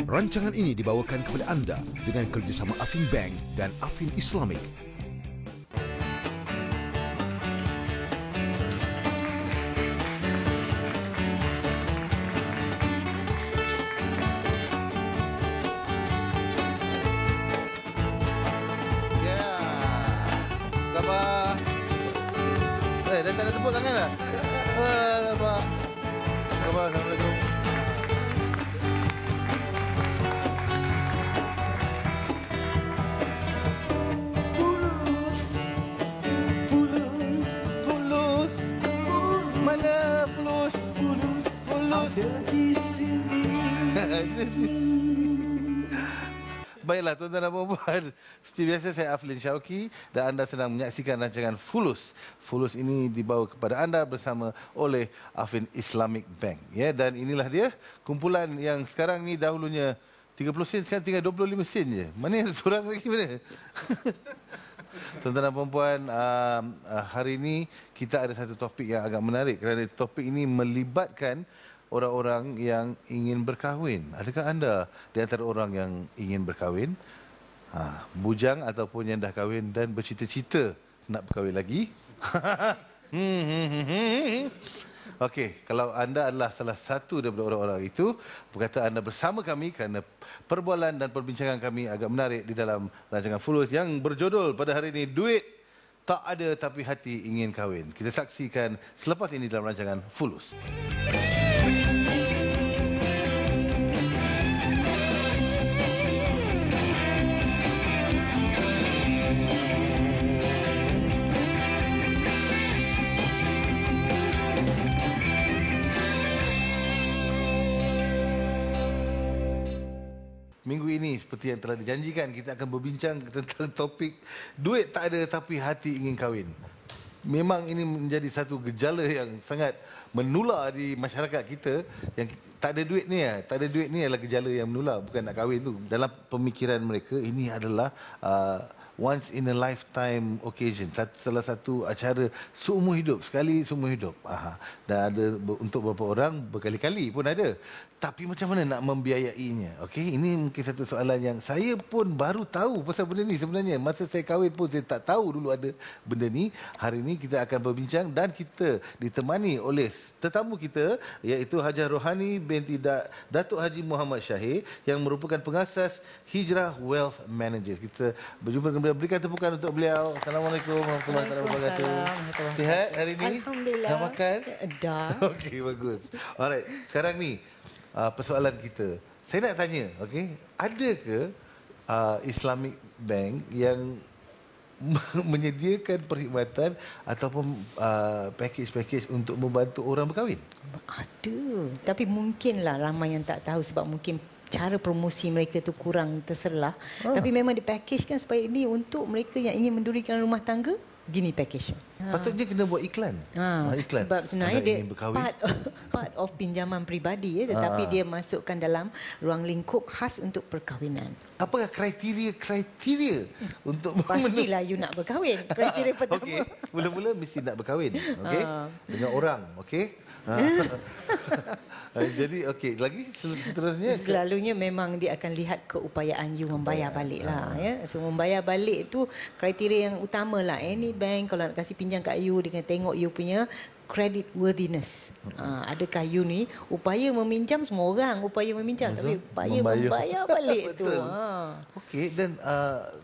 Rancangan ini dibawakan kepada anda dengan kerjasama Affin Bank dan Affin Islamic. Dah tak ada tepuk tangan dah. Alamak. Assalamualaikum. Fulus. Mana Fulus? Fulus. Ada di sini. Baiklah tuan-tuan dan puan-puan, seperti biasa saya Aflin Syauqi dan anda sedang menyaksikan rancangan Fulus. Fulus ini dibawa kepada anda bersama oleh Affin Islamic Bank. Ya, dan inilah dia kumpulan yang sekarang ni dahulunya 30 sen, sekarang tinggal 25 sen je. Mana ada seorang lagi mana? Tuan-tuan dan puan-puan, hari ini kita ada satu topik yang agak menarik kerana topik ini melibatkan orang-orang yang ingin berkahwin. Adakah anda di antara orang yang ingin berkahwin? Bujang ataupun yang dah kahwin dan bercita-cita nak berkahwin lagi? Okey, kalau anda adalah salah satu daripada orang-orang itu, berkata anda bersama kami kerana perbualan dan perbincangan kami agak menarik di dalam rancangan Fulus yang berjudul pada hari ini, Duit Tak Ada Tapi Hati Ingin Kahwin. Kita saksikan selepas ini dalam rancangan Fulus. Minggu ini seperti yang telah dijanjikan, kita akan berbincang tentang topik duit tak ada tapi hati ingin kahwin. Memang ini menjadi satu gejala yang sangat menular di masyarakat kita. Yang tak ada duit ni, tak ada duit ni adalah gejala yang menular, bukan nak kahwin tu. Dalam pemikiran mereka ini adalah once in a lifetime occasion, salah satu acara seumur hidup, sekali seumur hidup. Dan ada untuk beberapa orang berkali-kali pun ada. Tapi macam mana nak membiayainya? Okey, ini mungkin satu soalan yang saya pun baru tahu pasal benda ni sebenarnya. Masa saya kahwin pun saya tak tahu dulu ada benda ni. Hari ini kita akan berbincang dan kita ditemani oleh tetamu kita, iaitu Hajah Rohani binti Datuk Haji Muhammad Syahir yang merupakan pengasas Hijrah Wealth Managers. Kita berjumpa dengan beliau. Berikan tepukan untuk beliau. Assalamualaikum warahmatullahi wabarakatuh. Sihat hari ini? Alhamdulillah. Dah makan? Dah. Okey, bagus. Alright, sekarang ni persoalan kita. Saya nak tanya, okey, ada ke Islamic Bank yang menyediakan perkhidmatan ataupun package-package untuk membantu orang berkahwin? Ada. Tapi mungkinlah ramai yang tak tahu sebab mungkin cara promosi mereka tu kurang terselah. Tapi memang dipackage supaya ini untuk mereka yang ingin mendirikan rumah tangga. Gini package. Patutnya kena buat iklan. Iklan. Sebab sebenarnya dia part of pinjaman peribadi tetapi dia masukkan dalam ruang lingkup khas untuk perkahwinan. Apakah kriteria untuk pastilah you nak berkahwin. Kriteria pertama. Okey, mula-mula mesti nak berkahwin, okey? Dengan orang, okey? Jadi okey, lagi seterusnya selalunya memang dia akan lihat keupayaan you membayar balik lah ya. So membayar balik tu kriteria yang utama lah. Any bank kalau nak kasih pinjam kat you, dia akan tengok you punya credit worthiness. Adakah you ni upaya meminjam, semua orang upaya meminjam, tapi upaya membayar balik tu. Okey, dan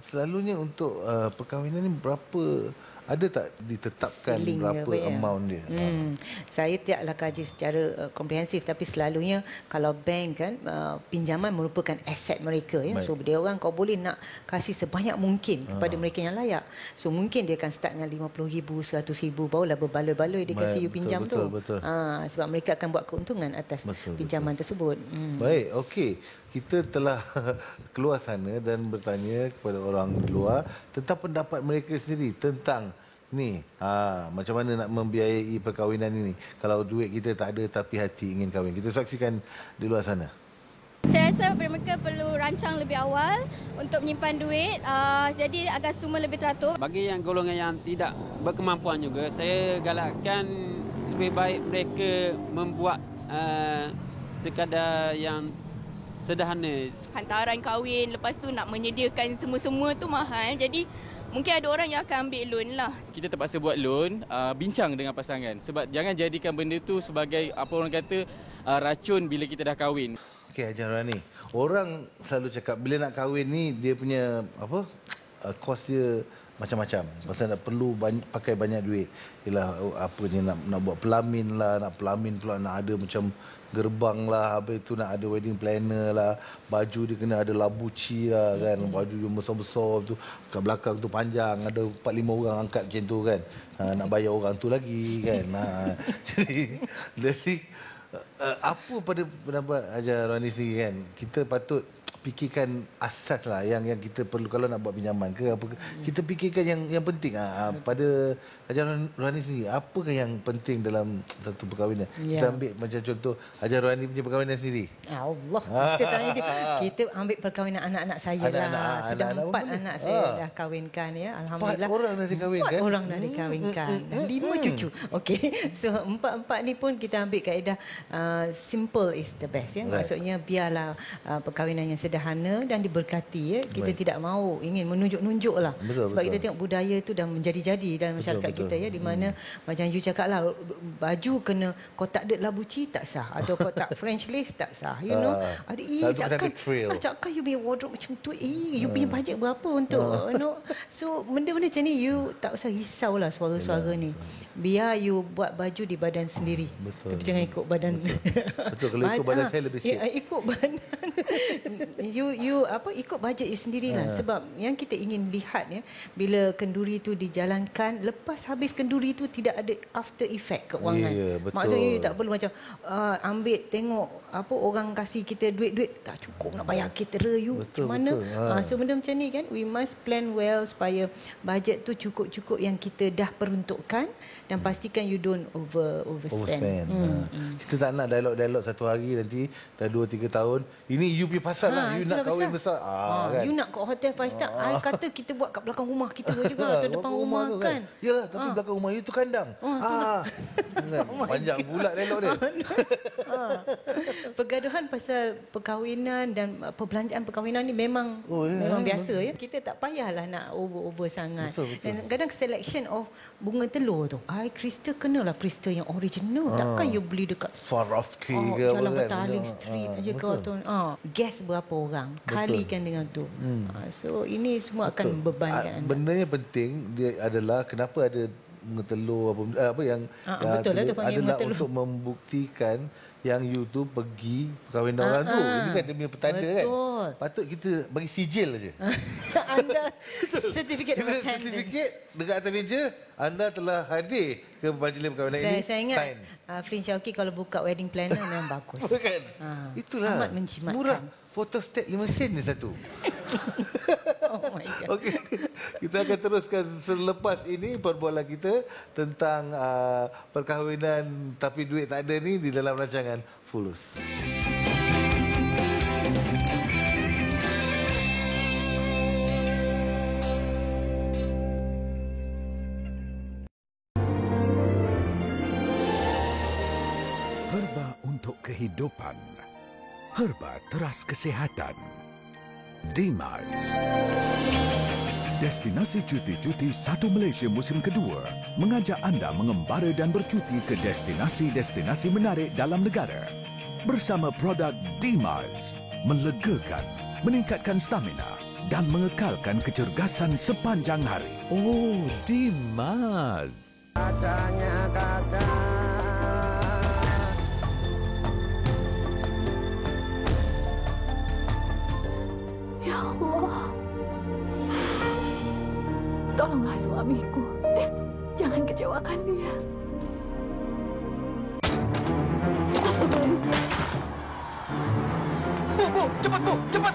selalunya untuk perkahwinan ni berapa, ada tak ditetapkan berapa amount dia? Saya tidaklah kaji secara komprehensif, tapi selalunya kalau bank kan pinjaman merupakan aset mereka ya. So dia orang kau boleh nak kasih sebanyak mungkin kepada mereka yang layak. So mungkin dia akan start dengan RM50,000, RM100,000, barulah berbaloi-baloi dia kasih you pinjam tu. Sebab mereka akan buat keuntungan atas pinjaman tersebut. Baik, okey. Kita telah keluar sana dan bertanya kepada orang luar tentang pendapat mereka sendiri tentang ni, macam mana nak membiayai perkahwinan ini kalau duit kita tak ada tapi hati ingin kahwin. Kita saksikan di luar sana. Saya rasa mereka perlu rancang lebih awal untuk menyimpan duit, jadi agar semua lebih teratur. Bagi yang golongan yang tidak berkemampuan juga, saya galakkan lebih baik mereka membuat sekadar yang sederhana. Hantaran kahwin, lepas tu nak menyediakan semua-semua tu mahal. Jadi mungkin ada orang yang akan ambil loan lah. Kita terpaksa buat loan, bincang dengan pasangan. Sebab jangan jadikan benda tu sebagai apa orang kata racun bila kita dah kahwin. Okey, Haji Rani. Orang selalu cakap bila nak kahwin ni dia punya kos dia macam-macam. Pasal nak perlu pakai banyak duit. Ialah apa ni nak buat pelamin lah, nak pelamin pula nak ada macam gerbang lah, habis tu nak ada wedding planner lah, baju dia kena ada labuci lah kan, baju dia besar-besar tu, kat belakang tu panjang, ada 4-5 orang angkat macam tu kan, nak bayar orang tu lagi kan. Jadi apa pada pendapat Haji Rani sendiri kan, kita patut fikirkan asas lah yang kita perlu kalau nak buat pinjaman ke apa ke. Kita fikirkan yang penting pada Haji Rani sendiri, apakah yang penting dalam satu perkahwinan? Kita ambil macam contoh Haji Rani punya perkahwinan sendiri. Allah, kita tanya dia. Kita ambil perkahwinan anak-anak saya lah. Sudah 4 anak saya dah kahwinkan ya. Alhamdulillah. 4 orang dah dikahwinkan. 4 orang dah dikahwinkan. 5 cucu. Okey. So 4 ni pun kita ambil kaedah simple is the best ya. Maksudnya biarlah perkahwinan yang sederhana dan diberkati ya. Kita tidak mahu ingin menunjuk-nunjuk lah. Sebab kita tengok budaya itu dah menjadi-jadi dalam masyarakat kita ya, di mana macam you cakap lah, baju kena kotak dek labuci tak sah, atau kotak French lace tak sah, you know. Ada takkan you punya wardrobe macam tu, you punya bajet berapa untuk you know. So benda-benda macam ni you tak usah risaulah suara-suara ni. Biar you buat baju di badan sendiri. Tapi jangan ikut badan. Betul, kalau ikut badan saya lebih sikit. Ikut badan. Ikut bajet you sendirilah. Sebab yang kita ingin lihat ya, bila kenduri itu dijalankan, lepas habis kenduri itu tidak ada after effect keuangan. Maksudnya you tak perlu macam ambil tengok orang kasih kita duit-duit tak cukup nak bayar caterer you. Macam mana? So benda macam ni kan, we must plan well supaya bajet tu cukup-cukup yang kita dah peruntukkan, dan pastikan you don't overspend. Kita tak nak dialog-dialog satu hari nanti dah 2-3 tahun. Ini you punya pasal lah. You nak kahwin besar. Kan? You nak kat hotel 5 star. I kata kita buat kat belakang rumah kita juga, atau depan rumah kan. Yalah, tapi belakang rumah you tu kandang. Panjang pula dialog dia. Pergaduhan pasal perkahwinan dan perbelanjaan perkahwinan ni memang biasa ya. Kita tak payahlah nak over sangat. Dan kadang selection of bunga telur tu, kristal kenalah kristal yang original. Takkan you beli dekat Swarovski ke Jalan Petaling Street aja ke tu. Guess berapa orang, kalikan dengan tu. So ini semua akan membebankan. Benda yang penting dia adalah kenapa ada bunga telur apa yang betul lah tu panggil bunga telur, untuk membuktikan yang you tu pergi perkahwinan orang tu. Ini kan dia punya petanda kan. Patut kita bagi sijil aja. Anda certificate of attendance. Certificate dekat atas meja, anda telah hadir ke majlis perkahwinan ini. Saya ingat Flynn Shawki kalau buka wedding planner memang bagus. Kan? Itulah. Amat menjimatkan. Murah. Photostat 5 sen je satu. Oh my God. Okey. Kita akan teruskan selepas ini perbualan kita tentang perkahwinan tapi duit tak ada ni di dalam rancangan Fulus. Herba untuk kehidupan. Herba teras kesihatan. D-Miles. Destinasi cuti-cuti Satu Malaysia musim kedua mengajak anda mengembara dan bercuti ke destinasi-destinasi menarik dalam negara. Bersama produk D-Miles, melegakan, meningkatkan stamina dan mengekalkan kecergasan sepanjang hari. Oh, D-Miles. Katanya kata. Ya Allah, tolonglah suamiku. Jangan kecewakan dia. Bu, cepat bu, cepat.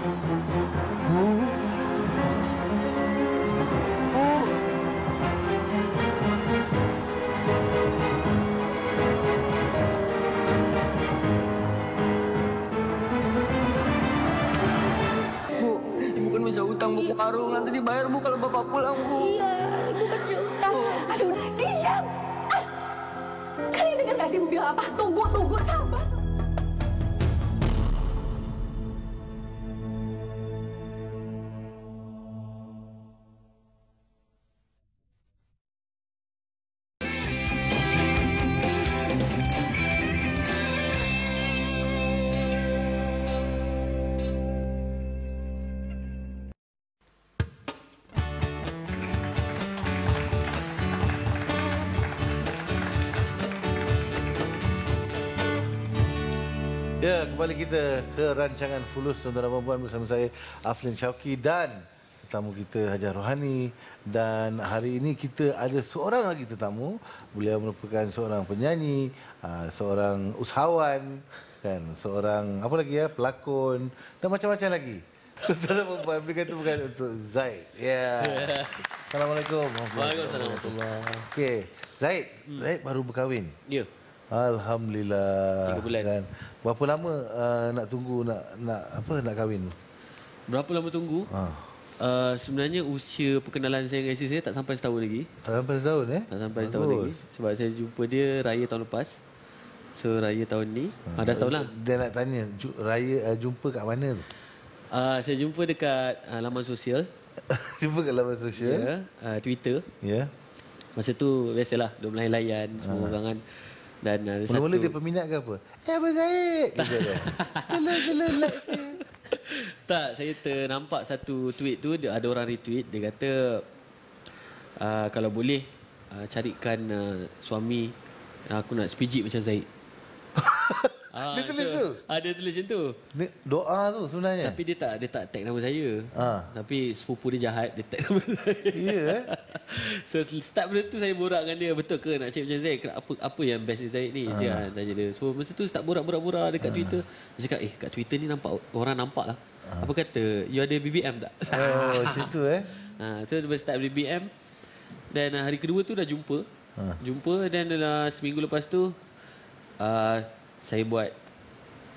Utang buku karung nanti dibayar Bu kalau Bapak pulang Bu. Iya, ibu kan punya utang. Aduh, diam. Kalian dengar gak sih ibu bilang apa? Tunggu, sabar. Ya, kembali kita ke rancangan Fulus Tuan-tuan dan puan-puan bersama saya Aflin Syauqi dan tetamu kita Hajar Rohani. Dan hari ini kita ada seorang lagi tetamu. Beliau merupakan seorang penyanyi, seorang usahawan, kan, seorang apa lagi ya, pelakon dan macam-macam lagi. Tuan-tuan dan puan-puan, beri kata bukan untuk Zaid. Ya. Assalamualaikum. Waalaikumsalam. Okey, Zaid baru berkahwin. Ya. Alhamdulillah. 3 bulan. Kan. Berapa lama nak tunggu nak kahwin? Berapa lama tunggu? Sebenarnya usia perkenalan saya dengan isteri saya tak sampai setahun lagi. Tak sampai setahun Tak sampai setahun lagi. Sebab saya jumpa dia raya tahun lepas. So raya tahun ni dah setahun lah. Dia nak tanya raya jumpa kat mana tu? Saya jumpa dekat laman sosial. Jumpa kat laman sosial? Twitter. Ya. Masa tu biasalah duk melayan-layan semua orang kan. Dan ada satu. Mula-mula dia peminat ke apa? Abang Zaid. Tolong like saya. Tak, saya ternampak satu tweet tu, ada orang retweet. Dia kata kalau boleh carikan suami aku nak sepijik macam Zaid. Dia tulis tu? Dia tulis macam tu. Doa tu sebenarnya. Tapi dia tak tag nama saya. Tapi sepupu dia jahat, dia tag nama saya. Ya. So start benda tu saya borak dengan dia, betul ke nak cari macam Zaid? Apa yang best Zaid ni? Tanya dia. So masa tu start borak dekat Twitter. Dia cakap, kat Twitter ni orang nampak lah. Apa kata, you ada BBM tak? Oh, macam tu So dia start BBM. Dan hari kedua tu dah jumpa. Jumpa dan seminggu lepas tu saya buat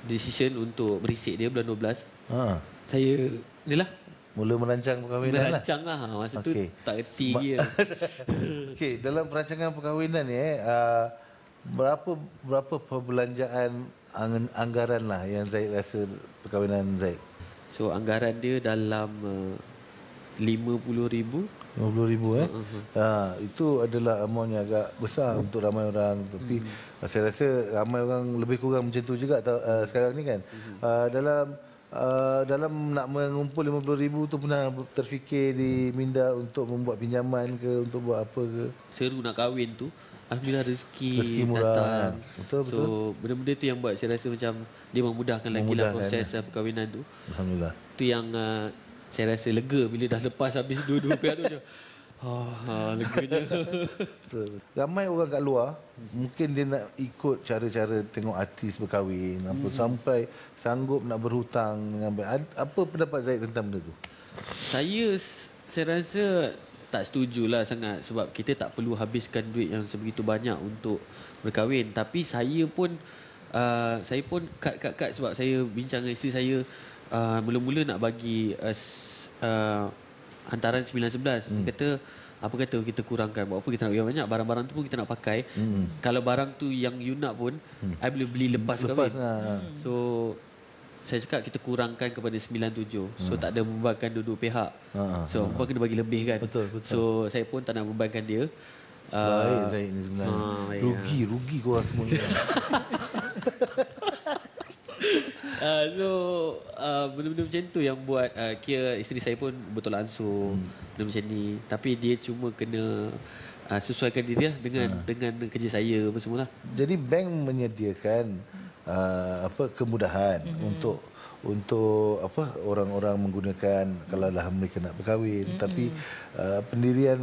decision untuk berisik dia bulan 12. Saya inilah mula merancang perkahwinan lah. Merancang lah. Masa tu tak reti dia. Okey, dalam perancangan perkahwinan ni berapa perbelanjaan anggaran lah yang Zaid rasa perkahwinan Zaid? So anggaran dia dalam 50,000. 50,000 itu adalah amount yang agak besar untuk ramai orang, tapi saya rasa ramai orang lebih kurang macam tu juga sekarang ni kan. Dalam nak mengumpul 50,000 tu pernah terfikir diminda untuk membuat pinjaman ke, untuk buat apa ke? Seru nak kahwin tu, alhamdulillah rezeki murah. datang. Betul. So benda-benda tu yang buat saya rasa macam dia memudahkan lagi lah proses perkahwinan tu. Alhamdulillah. Tu yang saya rasa lega bila dah lepas habis dua-dua pihak tu je. Leganya. Ramai orang kat luar mungkin dia nak ikut cara-cara tengok artis berkahwin apa sampai sanggup nak berhutang dengan baik. Apa pendapat Zaid tentang benda tu? Saya rasa tak setujulah sangat sebab kita tak perlu habiskan duit yang sebegitu banyak untuk berkahwin. Tapi saya pun kat sebab saya bincang dengan isteri saya. Mula-mula nak bagi hantaran 9-11. Dia kata kita kurangkan. Buat apa kita nak bagi banyak, barang-barang tu pun kita nak pakai. Kalau barang tu yang you nak pun I boleh beli lepas kahwin. So saya cakap kita kurangkan kepada 9-7. So tak ada membebankan dua-dua pihak. So apa kena bagi lebih kan. Betul. So saya pun tak nak membebankan dia. Baik Zaid ni sebenarnya. Rugi korang semua ni. Benda-benda macam tu yang buat kira isteri saya pun betul langsung benda macam ni. Tapi dia cuma kena sesuaikan diri lah dengan kerja saya apa semualah. Jadi bank menyediakan kemudahan untuk orang-orang menggunakan kalau lah mereka nak berkahwin. Tapi pendirian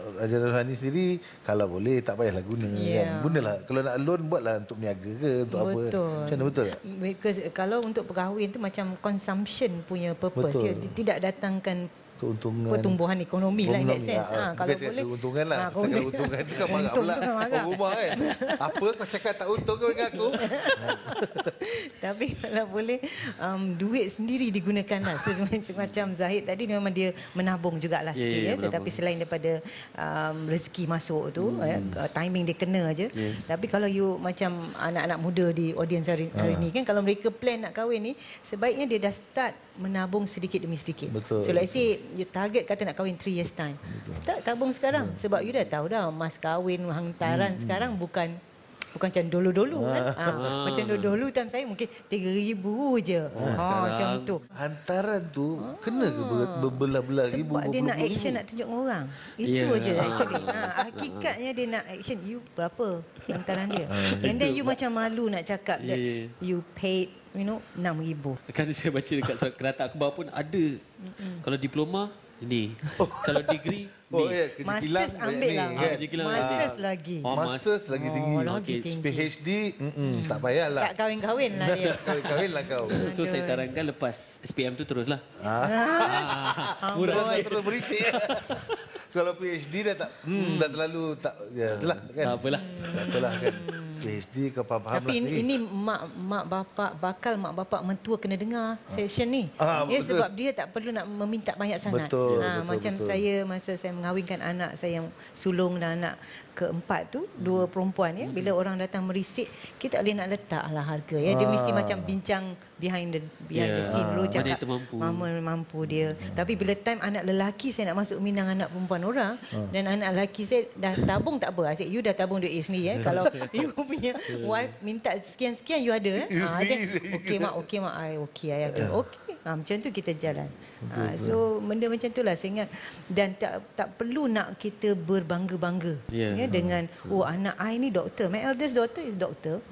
Hajar Rohani sendiri kalau boleh tak payahlah guna kan. Gunalah kalau nak loan buatlah untuk niaga ke untuk apa. Macam mana, betul tak? Because kalau untuk perkahwin tu macam consumption punya purpose. Dia tidak datangkan keuntungan, pertumbuhan ekonomi lah in that sense. Kalau boleh keuntungan lah. Keuntungan tu kan marah untung pula. tu kan marah. Rumah kan. Apa kau cakap tak untung kau dengan aku? Tapi kalau boleh duit sendiri digunakan lah. So macam Zahid tadi memang dia menabung jugalah sikit ya. Tetapi selain daripada rezeki masuk tu timing dia kena aje. Tapi kalau you macam anak-anak muda di audience hari ni kan, kalau mereka plan nak kahwin ni, sebaiknya dia dah start menabung sedikit demi sedikit. Betul. So let's say you target kata nak kahwin 3 years time. Start tabung sekarang sebab you dah tahu dah mas kahwin hantaran sekarang bukan macam dulu-dulu kan. Macam dulu-dulu time saya mungkin 3,000 je. Macam tu. Hantaran tu kena ke berbelah-belah ribu? Sebab dia nak action nak tunjuk dengan orang. Itu aja actually. Hakikatnya dia nak action. You berapa hantaran dia? And then you macam malu nak cakap that you paid 6,000. Kan saya baca dekat surat kelata akhbar pun ada. Kalau diploma ni. Kalau degree ni. Masters ambil lah. Masters lagi. Masters lagi tinggi. Lagi tinggi. PhD tak payahlah. Tak kahwin-kahwin lah dia. Kahwin lah kau. So saya sarankan lepas SPM tu teruslah. Murah terus beritik. Kalau PhD dah tak dah terlalu tak itulah kan. Tak apalah. Tak apalah kan. PhD kau faham tapi lah. ini mak bapak mentua kena dengar session ni. Betul. Sebab dia tak perlu nak meminta banyak sangat. Betul, macam betul. Saya masa saya mengahwinkan anak saya yang sulung dan anak keempat tu, 2 perempuan ya. Bila orang datang merisik, kita tak boleh nak letak lah harga ya. Dia mesti macam bincang behind the scene dulu, cakap mampu dia. Tapi bila time anak lelaki saya nak masuk minang anak perempuan orang dan anak lelaki saya dah tabung tak apa. Asyik you dah tabung duit you sendiri ya. Kalau you punya wife minta sekian-sekian you ada okey mak okey I ada. Okey. Macam tu kita jalan. So benda macam itulah saya ingat, dan tak perlu nak kita berbangga-bangga ya dengan anak I ni doktor. My eldest daughter is doctor.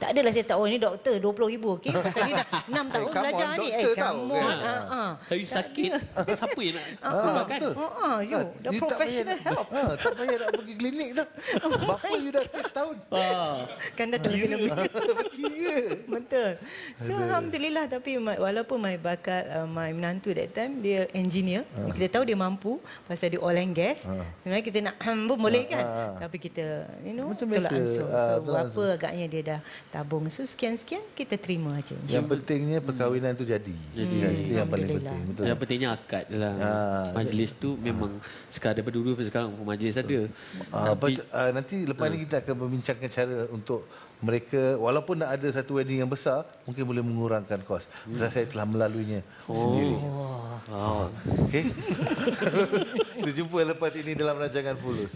Tak adalah saya tahu ni doktor 20,000 okey. Pasal dia dah 6 tahun belajar ni. Come on. Kalau sakit, siapa yang nak makan? You dah professional help. Tak payah nak pergi klinik dah. Bapa you dah 6 tahun. Kan dah lebih. Betul. So alhamdulillah, tapi walaupun my bakat my menantu that time dia engineer, kita tahu dia mampu pasal dia oil and gas. Memang kita nak pun boleh kan. Tapi kita tolak ansur. So berapa agaknya dia dah tabung. So sekian-sekian kita terima aja. Yang pentingnya perkahwinan tu jadi. Itu yang paling penting. Betul. Yang pentingnya akad lah. Majlis tu memang sekadar daripada dulu sampai sekarang majlis ada. Nanti lepas ni kita akan membincangkan cara untuk mereka, walaupun nak ada satu wedding yang besar, mungkin boleh mengurangkan kos. Sebab saya telah melaluinya sendiri. Okey. Kita jumpa lepas ini dalam rancangan Fulus.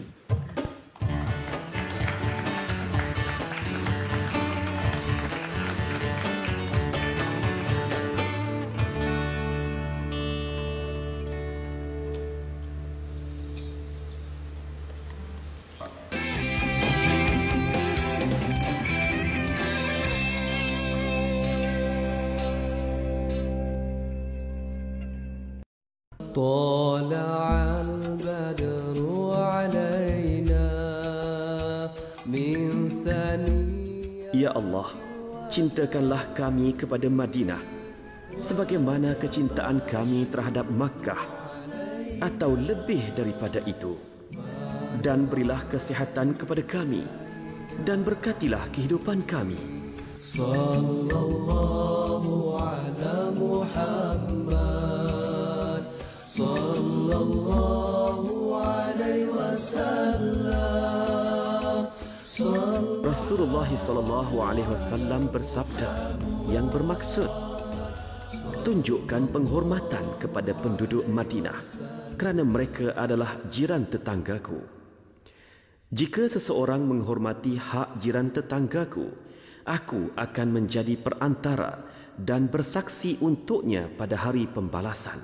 طلع البدر علينا من ثنيات. Ya Allah, cintakanlah kami kepada Madinah sebagaimana kecintaan kami terhadap Makkah atau lebih daripada itu. Dan berilah kesihatan kepada kami dan berkatilah kehidupan kami. Sallallahu ala Muhammad, sallallahu alaihi wasallam. Rasulullah sallallahu alaihi wasallam bersabda yang bermaksud, tunjukkan penghormatan kepada penduduk Madinah kerana mereka adalah jiran tetanggaku. Jika seseorang menghormati hak jiran tetanggaku, aku akan menjadi perantara dan bersaksi untuknya pada hari pembalasan.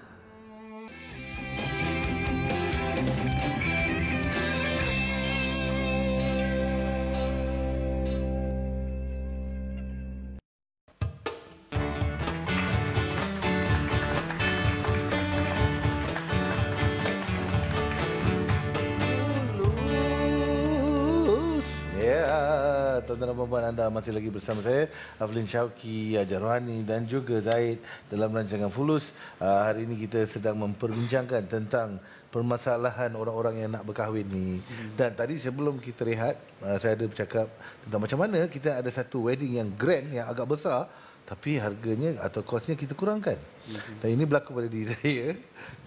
tuan-tuan dan puan-puan, anda masih lagi bersama saya, Aflin Syauqi, Ajar Rohani dan juga Zaid dalam rancangan Fulus. Hari ini kita sedang memperbincangkan tentang permasalahan orang-orang yang nak berkahwin ni. Dan tadi sebelum kita rehat, saya ada bercakap tentang macam mana kita ada satu wedding yang grand, yang agak besar, tapi harganya atau kosnya kita kurangkan. Dan ini berlaku pada diri saya.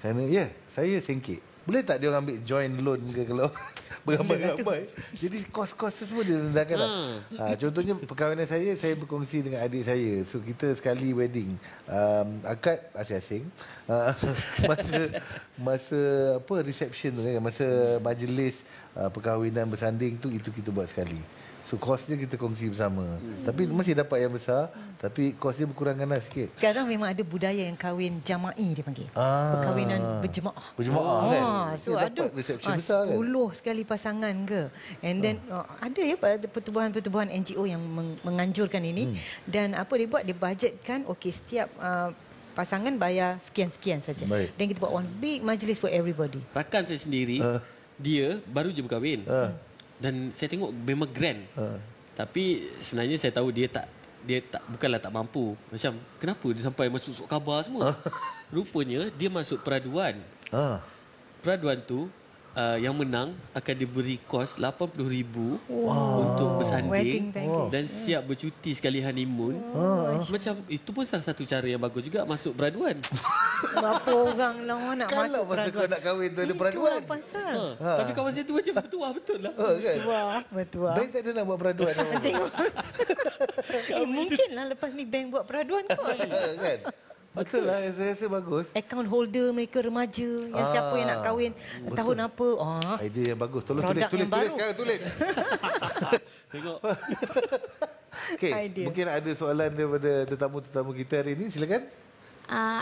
Kerana saya sengkit. Boleh tak dia orang ambil joint loan ke kalau beramai-ramai? Jadi kos-kos tu semua dia rendahkan. Contohnya perkahwinan saya berkongsi dengan adik saya. So kita sekali wedding. Akad asing-asing. Masa reception tu kan, masa majlis perkahwinan bersanding tu, itu kita buat sekali. So kos dia kita kongsi bersama. Tapi masih dapat yang besar, tapi kos dia berkurangkan lah sikit. Sekarang memang ada budaya yang kahwin jama'i dia panggil. Perkahwinan berjemaah. Berjemaah kan. So ada 10 sekali pasangan ke. And then ada pertubuhan-pertubuhan NGO yang menganjurkan ini. Dan apa dia buat, dia budgetkan setiap pasangan bayar sekian-sekian saja. Dan kita buat one big majlis for everybody. Rakan saya sendiri, dia baru je berkahwin. Dan saya tengok memang grand. Tapi sebenarnya saya tahu dia tak bukanlah tak mampu. Macam kenapa dia sampai masuk khabar semua? Rupanya dia masuk peraduan. Peraduan tu yang menang akan diberi kos RM80,000 untuk bersanding dan siap bercuti sekali honeymoon. Macam itu pun salah satu cara yang bagus juga masuk peraduan. Berapa orang lah nak kalau masuk peraduan? Kalau masa kau nak kahwin tu ada peraduan. Itu pasal. Tapi kawan saya tu macam bertuah betul lah. Betul. Bank tak ada nak buat peraduan. Tengok. Mungkinlah lepas ni bank buat peraduan kot. Kan? Betul lah, saya rasa bagus. Account holder mereka remaja, yang siapa yang nak kahwin tahun apa. Idea yang bagus. Tolong tulis sekarang, tulis. Tengok. Okey, mungkin ada soalan daripada tetamu-tetamu kita hari ini, silakan.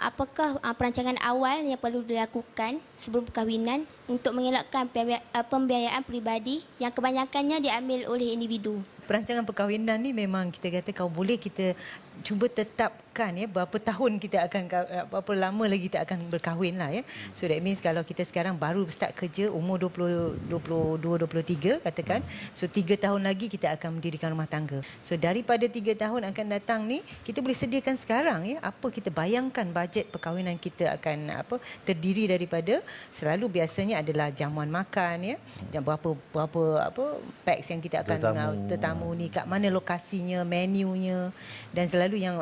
Apakah perancangan awal yang perlu dilakukan sebelum perkahwinan untuk mengelakkan pembiayaan peribadi yang kebanyakannya diambil oleh individu? Perancangan perkahwinan ni memang kita kata kalau boleh kita cuba tetapkan berapa tahun kita akan, berapa lama lagi kita akan berkahwin lah ya. So that means kalau kita sekarang baru start kerja umur 22-23 katakan, so 3 tahun lagi kita akan mendirikan rumah tangga. So daripada 3 tahun akan datang ni kita boleh sediakan sekarang ya, apa kita bayangkan bajet perkahwinan kita akan terdiri daripada, selalu biasanya adalah jamuan makan ya, dan berapa packs yang kita akan tetamu ni, kat mana lokasinya, menunya, dan selalu yang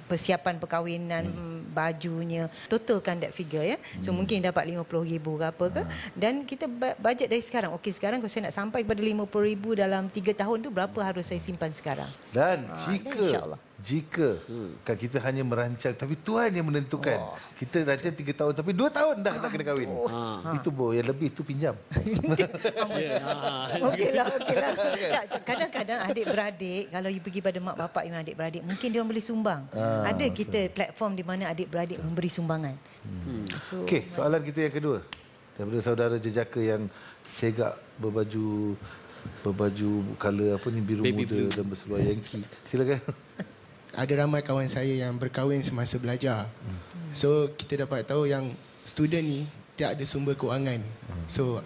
persiapan perkahwinan, bajunya, totalkan that figure ya. So mungkin dapat RM50,000 ke apa ke, dan kita bajet dari sekarang. Okey, sekarang kalau saya nak sampai kepada RM50,000 dalam 3 tahun tu, berapa harus saya simpan sekarang? Dan jika kan kita hanya merancang tapi Tuhan yang menentukan. Kita rancang 3 tahun tapi 2 tahun dah nak kena kahwin. Itu yang lebih tu pinjam. Okeylah. Kadang-kadang adik-beradik, kalau you pergi pada mak bapak yang adik-beradik, mungkin dia orang boleh sumbang. Ada kita platform di mana adik-beradik memberi sumbangan. Okey, soalan kita yang kedua daripada saudara jejaka yang segak berbaju color biru Baby muda blue dan berseluar Yankee. Silakan. Ada ramai kawan saya yang berkahwin semasa belajar. So kita dapat tahu yang student ni tak ada sumber kewangan. So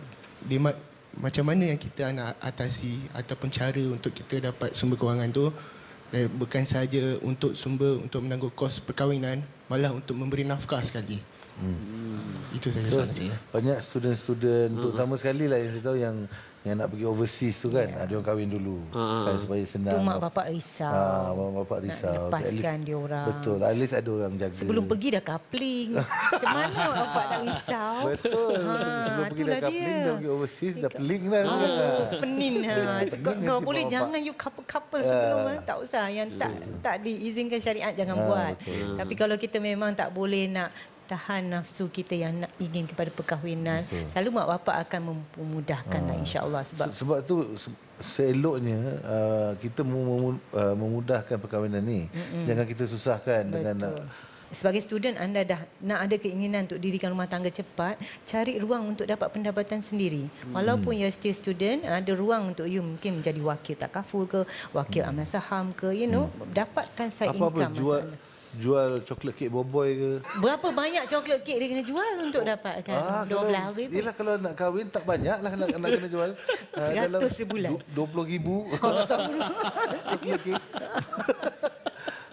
macam mana yang kita nak atasi ataupun cara untuk kita dapat sumber kewangan tu, bukan saja untuk menangguh kos perkahwinan, malah untuk memberi nafkah sekali. Itu saja soalan saya. Banyak student-student terutama sekali lah yang saya tahu yang nak pergi overseas tu kan, dia orang kahwin dulu kan, supaya senang. Tu mak bapak risau. Mak bapak risau. Nak lepaskan dia orang. Betul. At least ada orang jaga. Sebelum pergi dah coupling. Macam mana mak bapak tak risau? Betul. Sebelum pergi dah coupling, dah pergi overseas, dah peling dah. Pening. Kau boleh jangan you couple sebelum. Tak usah. Yang tak diizinkan syariat jangan buat. Tapi kalau kita memang tak boleh nak tahan nafsu kita yang nak ingin kepada perkahwinan, selalu mak bapak akan memudahkanlah insya-Allah. Sebab tu seeloknya kita memudahkan perkahwinan ni. Jangan kita susahkan dengan sebagai student anda dah nak ada keinginan untuk dirikan rumah tangga cepat, cari ruang untuk dapat pendapatan sendiri. Walaupun you still student, ada ruang untuk you mungkin menjadi wakil takaful ke, wakil amal saham ke, dapatkan side income. jual coklat kek boboy ke. Berapa banyak coklat kek dia kena jual untuk dapatkan 12 hari? Yelah, kalau nak kahwin tak banyak lah nak kena jual. 100 sebulan. 20,000 coklat kek.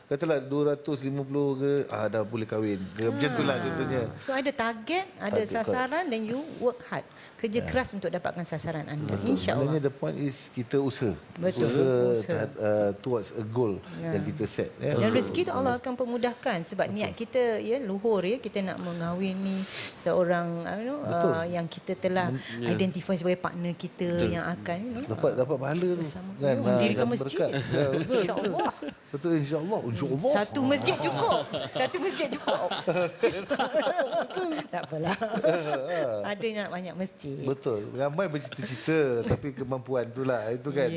Katalah 250 ke, dah boleh kahwin. Macam itulah contohnya. So ada target, ada sasaran dan you work hard. Kerja keras untuk dapatkan sasaran anda. InsyaAllah. Sebenarnya the point is kita usaha. Betul. Usaha towards a goal yang kita set. Dan rezeki tu Allah akan permudahkan sebab niat kita luhur kita nak mengahwini seorang yang kita telah identify sebagai partner kita yang akan dapat pahala tu. Kan? Mendirikan masjid. Betul. InsyaAllah. Betul, insyaAllah. Satu masjid cukup. Tak apalah. Ada nak banyak masjid. Betul. Ramai bercita-cita tapi kemampuan tu lah. Itu kan.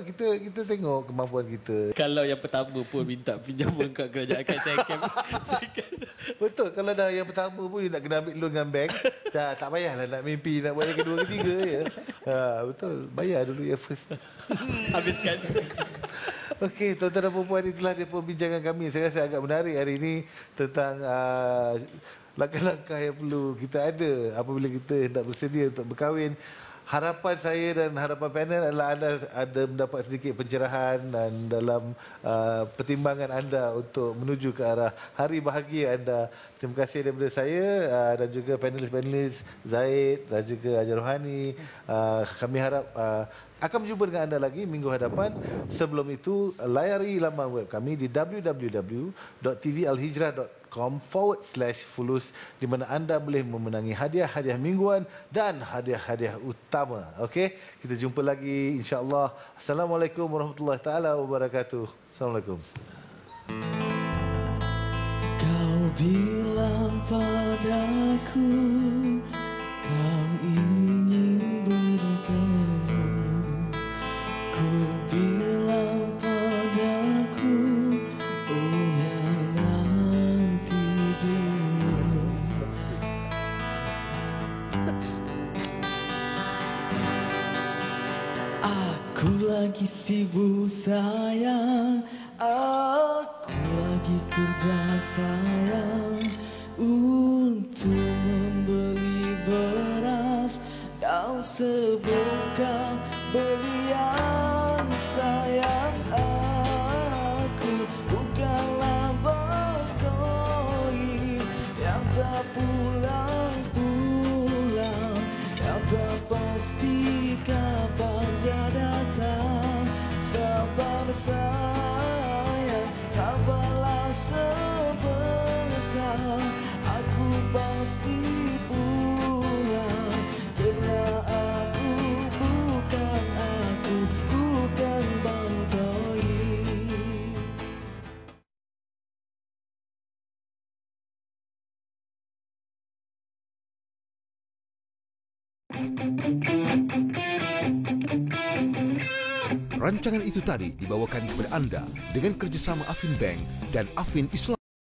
Kita tengok kemampuan kita. Kalau yang pertama pun minta pinjaman kat kerajaan, saya akan betul. Kalau dah yang pertama pun dia nak kena ambil loan dengan bank, tak payahlah nak mimpi nak buat yang kedua ketiga ya. Betul. Bayar dulu yang first. Habiskan. Okey, tuan-tuan dan puan, itulah dia perbincangan kami. Saya rasa agak menarik hari ini tentang langkah-langkah yang perlu kita ada apabila kita hendak bersedia untuk berkahwin. Harapan saya dan harapan panel adalah anda ada mendapat sedikit pencerahan dan dalam pertimbangan anda untuk menuju ke arah hari bahagia anda. Terima kasih daripada saya dan juga panelis-panelis Zaid dan juga Haji Rohani. Kami harap akan berjumpa dengan anda lagi minggu hadapan. Sebelum itu, layari laman web kami di www.tvalhijrah.com/fulus di mana anda boleh memenangi hadiah-hadiah mingguan dan hadiah-hadiah utama. Okey, kita jumpa lagi insya-Allah. Assalamualaikum warahmatullahi taala wabarakatuh. Assalamualaikum. Kau bilang padaku kau ingin bertemu. Ku bilang padaku nanti dulu. Aku lagi sibuk sayang, aku lagi kerja sayang untuk membeli beras dan sebongkah belian sayang. Aku bukanlah berkoi yang tak pulang-pulang, yang tak pasti kapan dia datang. Sabar sayang, sabarlah sebentar, aku pasti pulang. Kerana aku bukan bangkoi. Rancangan itu tadi dibawakan kepada anda dengan kerjasama Afin Bank dan Afin Islam.